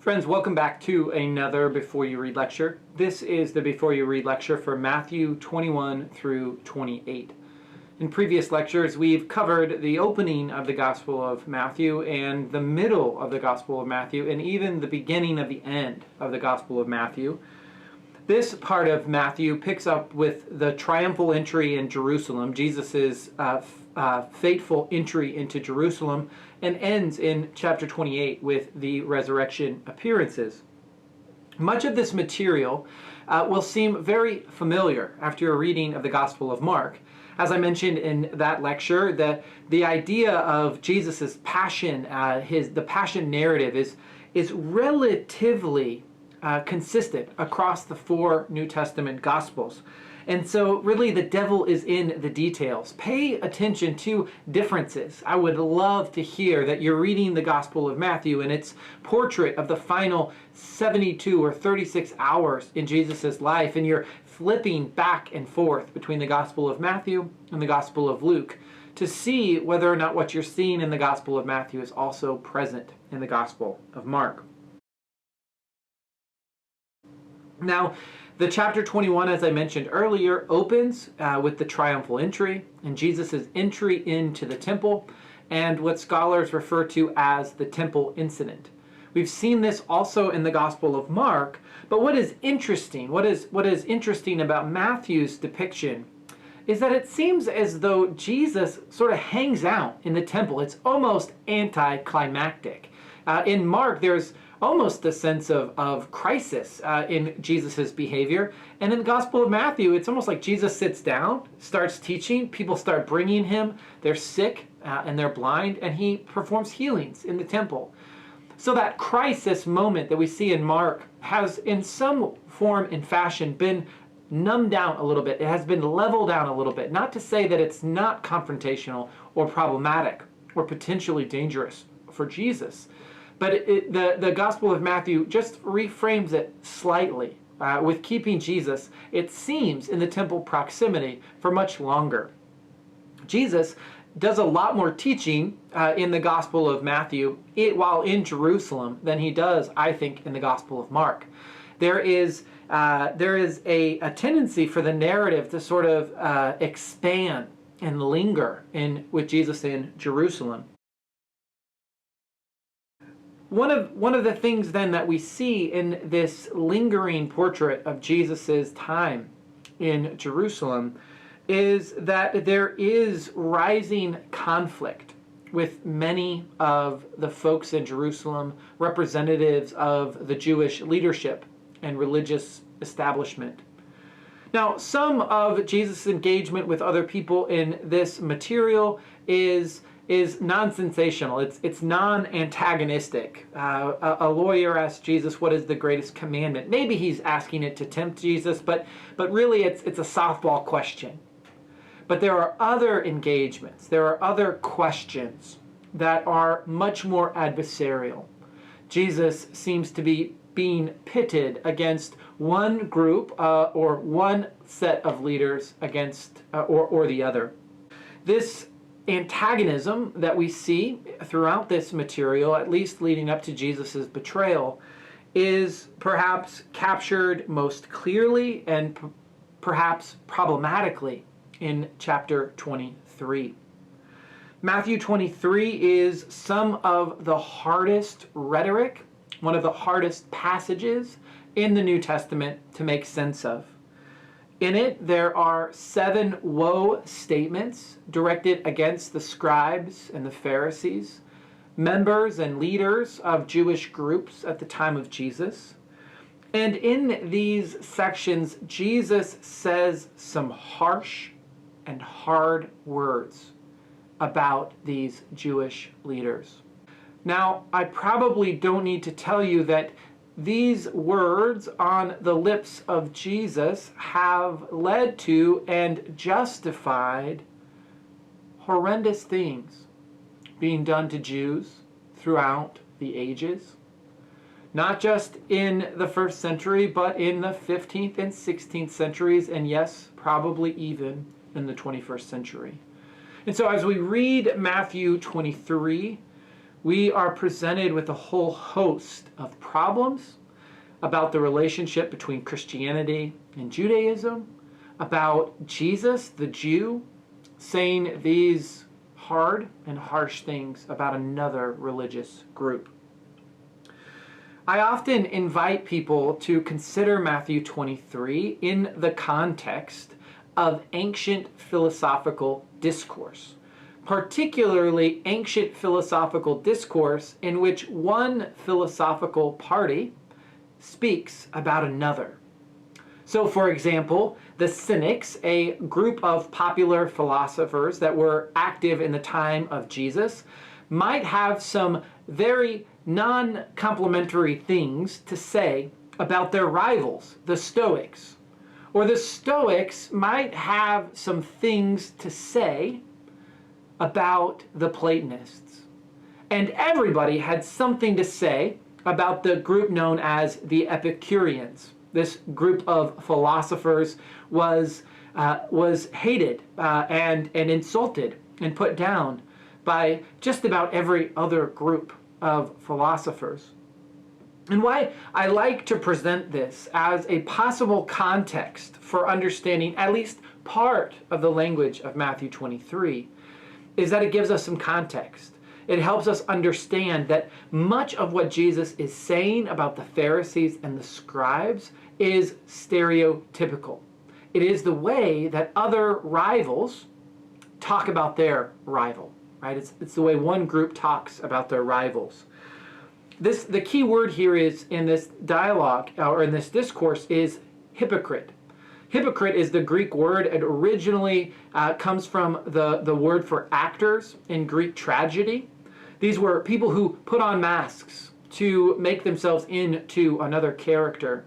Friends, welcome back to another Before You Read lecture. This is the Before You Read lecture for Matthew 21 through 28. In previous lectures, we've covered the opening of the Gospel of Matthew and the middle of the Gospel of Matthew and even the beginning of the end of the Gospel of Matthew. This part of Matthew picks up with the triumphal entry in Jerusalem, Jesus' fateful entry into Jerusalem, and ends in chapter 28 with the resurrection appearances. Much of this material will seem very familiar after your reading of the Gospel of Mark. As I mentioned in that lecture, the idea of Jesus' passion, the passion narrative is relatively consistent across the four New Testament Gospels. And so really the devil is in the details. Pay attention to differences. I would love to hear that you're reading the Gospel of Matthew and its portrait of the final 72 or 36 hours in Jesus' life, and you're flipping back and forth between the Gospel of Matthew and the Gospel of Luke to see whether or not what you're seeing in the Gospel of Matthew is also present in the Gospel of Mark. Now, the chapter 21, as I mentioned earlier, opens with the triumphal entry and Jesus' entry into the temple and what scholars refer to as the temple incident. We've seen this also in the Gospel of Mark, but what is interesting about Matthew's depiction is that it seems as though Jesus sort of hangs out in the temple. It's almost anticlimactic. In Mark, there's almost a sense of crisis in Jesus' behavior. And in the Gospel of Matthew, it's almost like Jesus sits down, starts teaching, people start bringing him, they're sick and they're blind, and he performs healings in the temple. So that crisis moment that we see in Mark has in some form and fashion been numbed down a little bit. It has been leveled down a little bit. Not to say that it's not confrontational or problematic or potentially dangerous for Jesus. But the Gospel of Matthew just reframes it slightly with keeping Jesus, it seems, in the temple proximity for much longer. Jesus does a lot more teaching in the Gospel of Matthew while in Jerusalem than he does, I think, in the Gospel of Mark. There is a tendency for the narrative to sort of expand and linger with Jesus in Jerusalem. One of the things then that we see in this lingering portrait of Jesus' time in Jerusalem is that there is rising conflict with many of the folks in Jerusalem, representatives of the Jewish leadership and religious establishment. Now, some of Jesus' engagement with other people in this material is non-sensational. It's non-antagonistic. A lawyer asks Jesus, what is the greatest commandment? Maybe he's asking it to tempt Jesus, but really it's a softball question. But there are other engagements. There are other questions that are much more adversarial. Jesus seems to be being pitted against one group or one set of leaders against or the other. This antagonism that we see throughout this material, at least leading up to Jesus' betrayal, is perhaps captured most clearly and perhaps problematically in chapter 23. Matthew 23 is some of the hardest rhetoric, one of the hardest passages in the New Testament to make sense of. In it, there are 7 woe statements directed against the scribes and the Pharisees, members and leaders of Jewish groups at the time of Jesus. And in these sections, Jesus says some harsh and hard words about these Jewish leaders. Now, I probably don't need to tell you that these words on the lips of Jesus have led to and justified horrendous things being done to Jews throughout the ages. Not just in the 1st century, but in the 15th and 16th centuries, and yes, probably even in the 21st century. And so as we read Matthew 23, we are presented with a whole host of problems about the relationship between Christianity and Judaism, about Jesus, the Jew, saying these hard and harsh things about another religious group. I often invite people to consider Matthew 23 in the context of ancient philosophical discourse, particularly ancient philosophical discourse in which one philosophical party speaks about another. So, for example, the Cynics, a group of popular philosophers that were active in the time of Jesus, might have some very non-complimentary things to say about their rivals, the Stoics. Or the Stoics might have some things to say about the Platonists. And everybody had something to say about the group known as the Epicureans. This group of philosophers was hated and insulted and put down by just about every other group of philosophers. And why I like to present this as a possible context for understanding at least part of the language of Matthew 23 is that it gives us some context. It helps us understand that much of what Jesus is saying about the Pharisees and the scribes is stereotypical. It is the way that other rivals talk about their rival, right? It's the way one group talks about their rivals. The key word here is in this dialogue or in this discourse is hypocrite. Hypocrite is the Greek word. It originally comes from the word for actors in Greek tragedy. These were people who put on masks to make themselves into another character.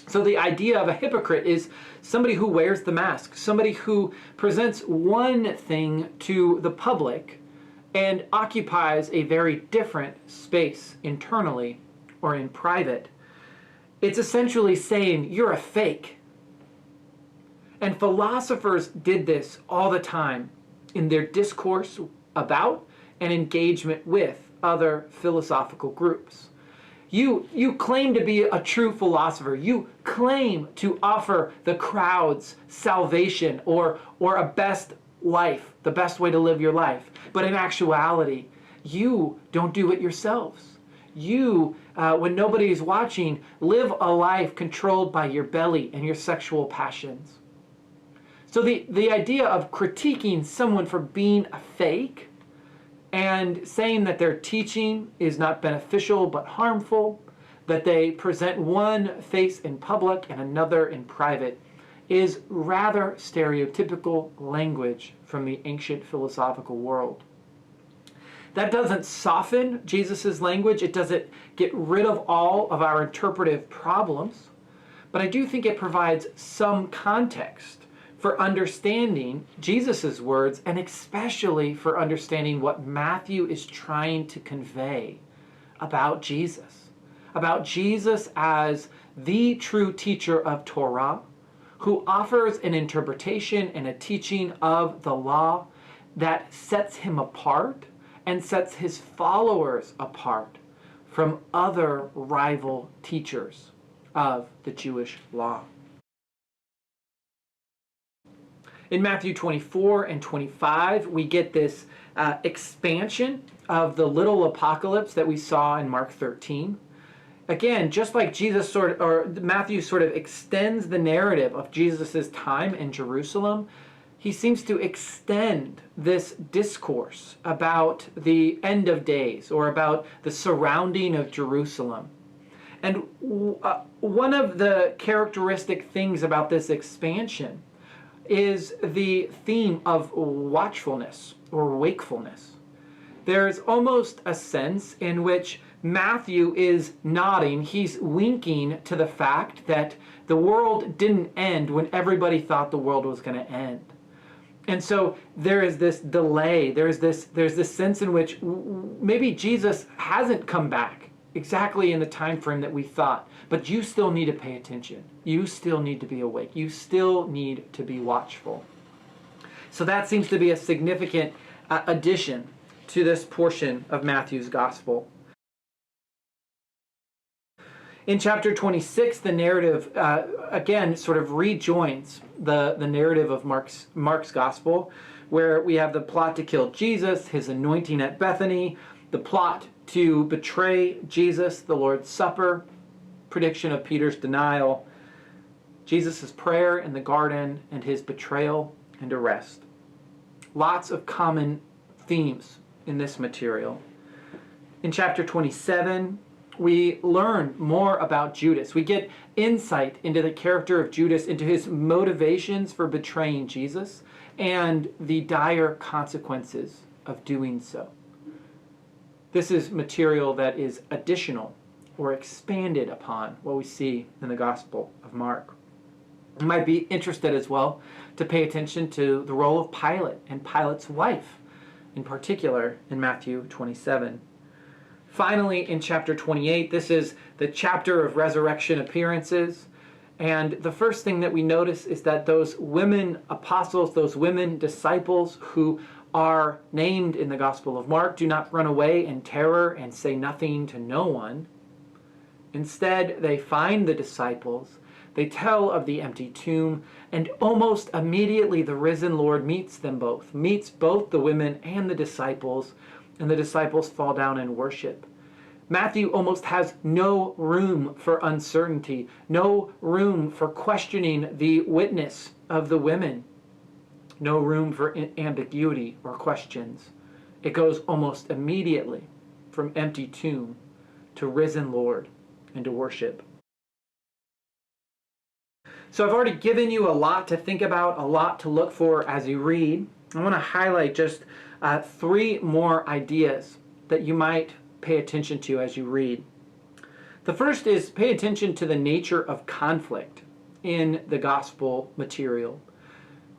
So the idea of a hypocrite is somebody who wears the mask, somebody who presents one thing to the public and occupies a very different space internally or in private. It's essentially saying you're a fake. And philosophers did this all the time in their discourse about and engagement with other philosophical groups. You claim to be a true philosopher. You claim to offer the crowds salvation or a best life, the best way to live your life. But in actuality, you don't do it yourselves. You, when nobody is watching, live a life controlled by your belly and your sexual passions. So the idea of critiquing someone for being a fake and saying that their teaching is not beneficial but harmful, that they present one face in public and another in private, is rather stereotypical language from the ancient philosophical world. That doesn't soften Jesus' language. It doesn't get rid of all of our interpretive problems, but I do think it provides some context for understanding Jesus' words, and especially for understanding what Matthew is trying to convey about Jesus as the true teacher of Torah, who offers an interpretation and a teaching of the law that sets him apart and sets his followers apart from other rival teachers of the Jewish law. In Matthew 24 and 25, we get this expansion of the little apocalypse that we saw in Mark 13. Again, just like Matthew sort of extends the narrative of Jesus' time in Jerusalem, he seems to extend this discourse about the end of days or about the surrounding of Jerusalem. And one of the characteristic things about this expansion is the theme of watchfulness or wakefulness. There's almost a sense in which Matthew is nodding, he's winking to the fact that the world didn't end when everybody thought the world was going to end. And so there is this delay, there's this sense in which maybe Jesus hasn't come back exactly in the time frame that we thought, but you still need to pay attention. You still need to be awake. You still need to be watchful. So that seems to be a significant addition to this portion of Matthew's gospel. In chapter 26, the narrative, again, sort of rejoins the narrative of Mark's gospel, where we have the plot to kill Jesus, his anointing at Bethany, the plot to betray Jesus, the Lord's Supper, prediction of Peter's denial, Jesus' prayer in the garden, and his betrayal and arrest. Lots of common themes in this material. In chapter 27, we learn more about Judas. We get insight into the character of Judas, into his motivations for betraying Jesus, and the dire consequences of doing so. This is material that is additional or expanded upon what we see in the Gospel of Mark. You might be interested as well to pay attention to the role of Pilate and Pilate's wife, in particular in Matthew 27. Finally, in chapter 28, this is the chapter of resurrection appearances. And the first thing that we notice is that those women apostles, those women disciples who are named in the Gospel of Mark, do not run away in terror and say nothing to no one. Instead, they find the disciples, they tell of the empty tomb, and almost immediately the risen Lord meets them both, meets both the women and the disciples fall down and worship. Matthew almost has no room for uncertainty, no room for questioning the witness of the women, no room for ambiguity or questions. It goes almost immediately from empty tomb to risen Lord and to worship. So I've already given you a lot to think about, a lot to look for as you read. I want to highlight just 3 more ideas that you might pay attention to as you read. The first is pay attention to the nature of conflict in the gospel material.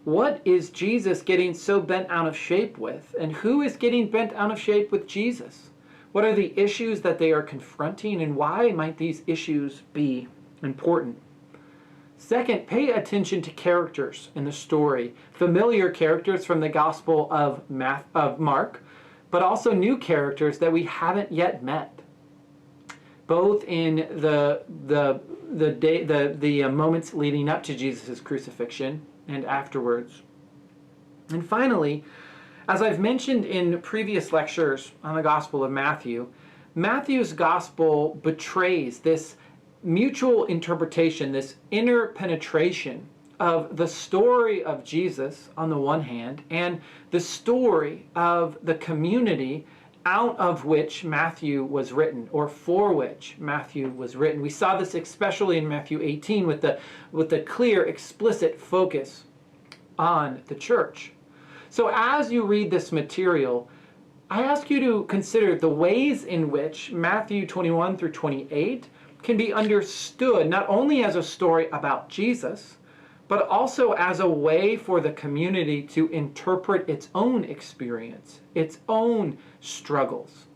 What is Jesus getting so bent out of shape with? And who is getting bent out of shape with Jesus? What are the issues that they are confronting, and why might these issues be important? Second, pay attention to characters in the story, familiar characters from the Gospel of Mark, but also new characters that we haven't yet met, both in the moments leading up to Jesus' crucifixion and afterwards. And finally, as I've mentioned in previous lectures on the Gospel of Matthew, Matthew's Gospel betrays this mutual interpretation, this inner penetration of the story of Jesus on the one hand, and the story of the community out of which Matthew was written, or for which Matthew was written. We saw this especially in Matthew 18 with the clear, explicit focus on the church. So as you read this material, I ask you to consider the ways in which Matthew 21 through 28 can be understood not only as a story about Jesus, but also as a way for the community to interpret its own experience, its own struggles.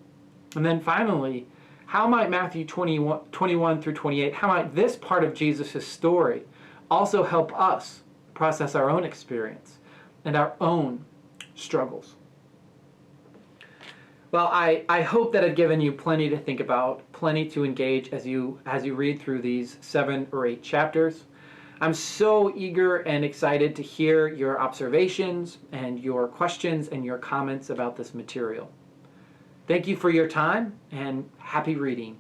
And then finally, how might Matthew 21 through 28, how might this part of Jesus' story also help us process our own experience and our own struggles? Well, I hope that I've given you plenty to think about, plenty to engage as you read through these 7 or 8 chapters. I'm so eager and excited to hear your observations and your questions and your comments about this material. Thank you for your time, and happy reading.